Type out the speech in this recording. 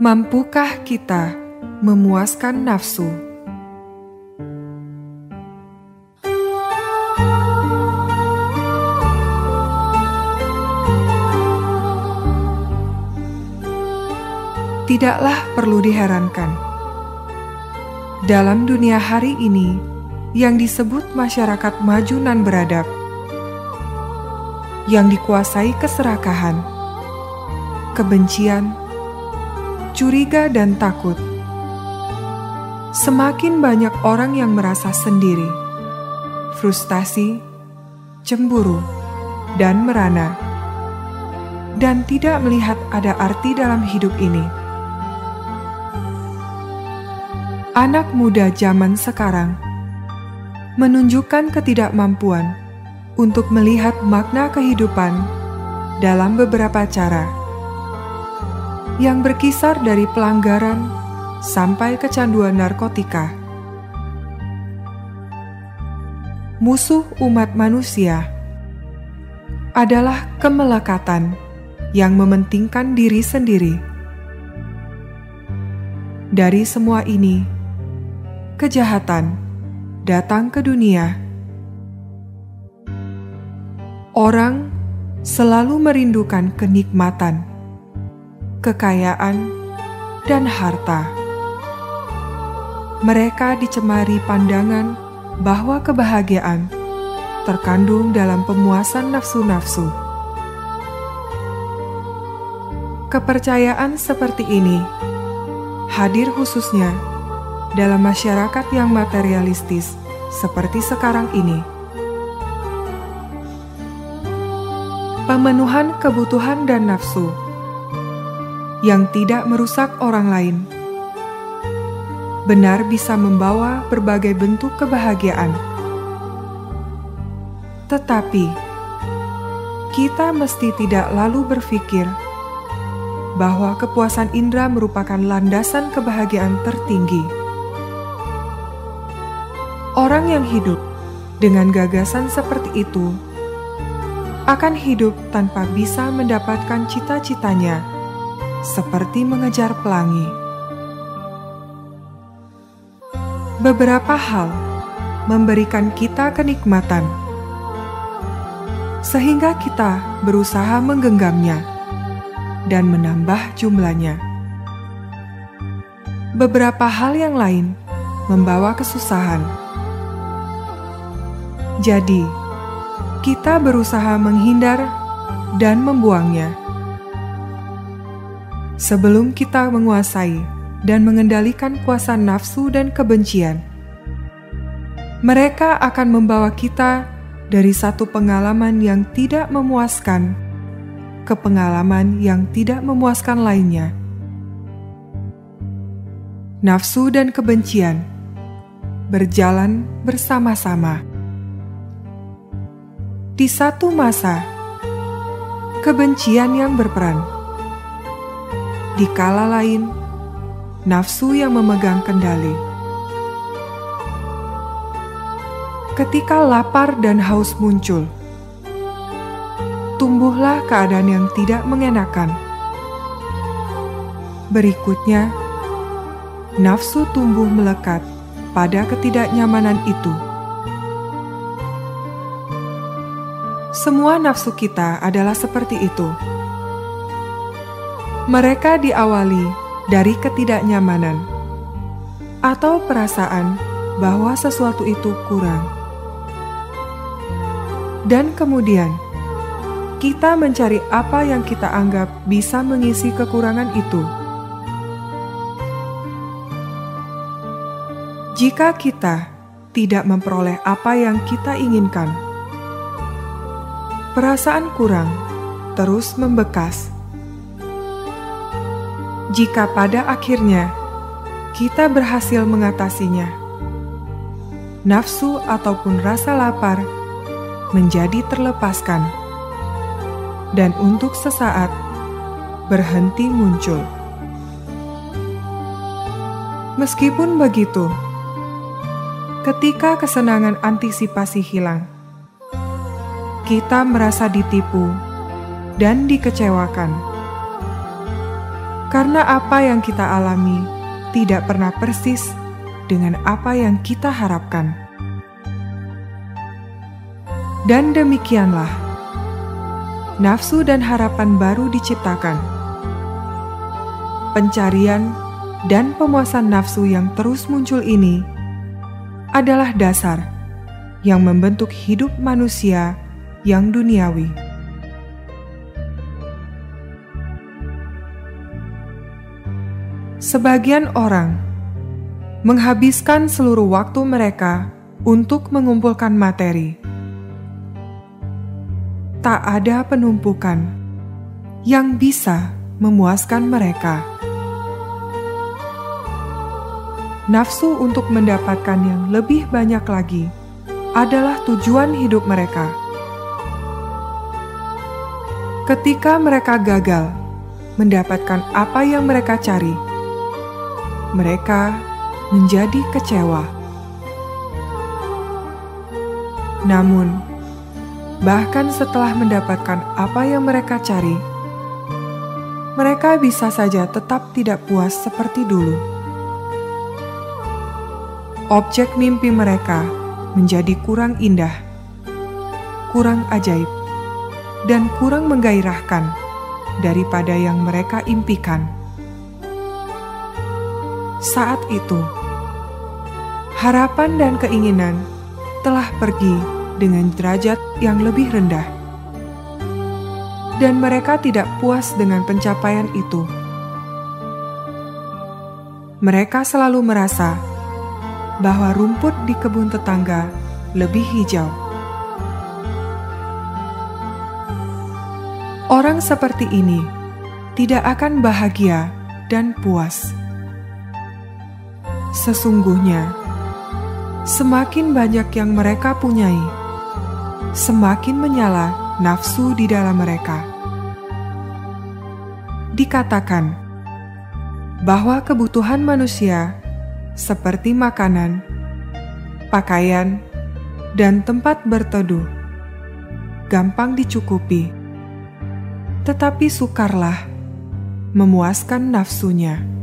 Mampukah kita memuaskan nafsu? Tidaklah perlu diherankan, dalam dunia hari ini yang disebut masyarakat maju dan beradab, yang dikuasai keserakahan, kebencian, curiga dan takut, semakin banyak orang yang merasa sendiri, frustasi, cemburu, dan merana, dan tidak melihat ada arti dalam hidup ini. Anak muda zaman sekarang menunjukkan ketidakmampuan untuk melihat makna kehidupan dalam beberapa cara, yang berkisar dari pelanggaran sampai kecanduan narkotika. Musuh umat manusia adalah kemelekatan yang mementingkan diri sendiri. Dari semua ini, kejahatan datang ke dunia. Orang selalu merindukan kenikmatan, kekayaan, dan harta. Mereka dicemari pandangan bahwa kebahagiaan terkandung dalam pemuasan nafsu-nafsu. Kepercayaan seperti ini hadir khususnya dalam masyarakat yang materialistis seperti sekarang ini. Pemenuhan kebutuhan dan nafsu yang tidak merusak orang lain benar bisa membawa berbagai bentuk kebahagiaan. Tetapi, kita mesti tidak lalu berpikir bahwa kepuasan indera merupakan landasan kebahagiaan tertinggi. Orang yang hidup dengan gagasan seperti itu akan hidup tanpa bisa mendapatkan cita-citanya, seperti mengejar pelangi. Beberapa hal memberikan kita kenikmatan, sehingga kita berusaha menggenggamnya dan menambah jumlahnya. Beberapa hal yang lain membawa kesusahan. Jadi, kita berusaha menghindar dan membuangnya. Sebelum kita menguasai dan mengendalikan kuasa nafsu dan kebencian, mereka akan membawa kita dari satu pengalaman yang tidak memuaskan ke pengalaman yang tidak memuaskan lainnya. Nafsu dan kebencian berjalan bersama-sama. Di satu masa, kebencian yang berperan. Di kala lain, nafsu yang memegang kendali. Ketika lapar dan haus muncul, tumbuhlah keadaan yang tidak mengenakan. Berikutnya, nafsu tumbuh melekat pada ketidaknyamanan itu. Semua nafsu kita adalah seperti itu. Mereka diawali dari ketidaknyamanan atau perasaan bahwa sesuatu itu kurang. Dan kemudian, kita mencari apa yang kita anggap bisa mengisi kekurangan itu. Jika kita tidak memperoleh apa yang kita inginkan, perasaan kurang terus membekas. Jika pada akhirnya kita berhasil mengatasinya, nafsu ataupun rasa lapar menjadi terlepaskan, dan untuk sesaat berhenti muncul. Meskipun begitu, ketika kesenangan antisipasi hilang, kita merasa ditipu dan dikecewakan. Karena apa yang kita alami tidak pernah persis dengan apa yang kita harapkan. Dan demikianlah, nafsu dan harapan baru diciptakan. Pencarian dan pemuasan nafsu yang terus muncul ini adalah dasar yang membentuk hidup manusia yang duniawi. Sebagian orang menghabiskan seluruh waktu mereka untuk mengumpulkan materi. Tak ada penumpukan yang bisa memuaskan mereka. Nafsu untuk mendapatkan yang lebih banyak lagi adalah tujuan hidup mereka. Ketika mereka gagal mendapatkan apa yang mereka cari, mereka menjadi kecewa. Namun, bahkan setelah mendapatkan apa yang mereka cari, mereka bisa saja tetap tidak puas seperti dulu. Objek mimpi mereka menjadi kurang indah, kurang ajaib, dan kurang menggairahkan daripada yang mereka impikan. Saat itu, harapan dan keinginan telah pergi dengan derajat yang lebih rendah, dan mereka tidak puas dengan pencapaian itu. Mereka selalu merasa bahwa rumput di kebun tetangga lebih hijau. Orang seperti ini tidak akan bahagia dan puas. Sesungguhnya, semakin banyak yang mereka punyai, semakin menyala nafsu di dalam mereka. Dikatakan bahwa kebutuhan manusia seperti makanan, pakaian, dan tempat berteduh gampang dicukupi, tetapi sukarlah memuaskan nafsunya.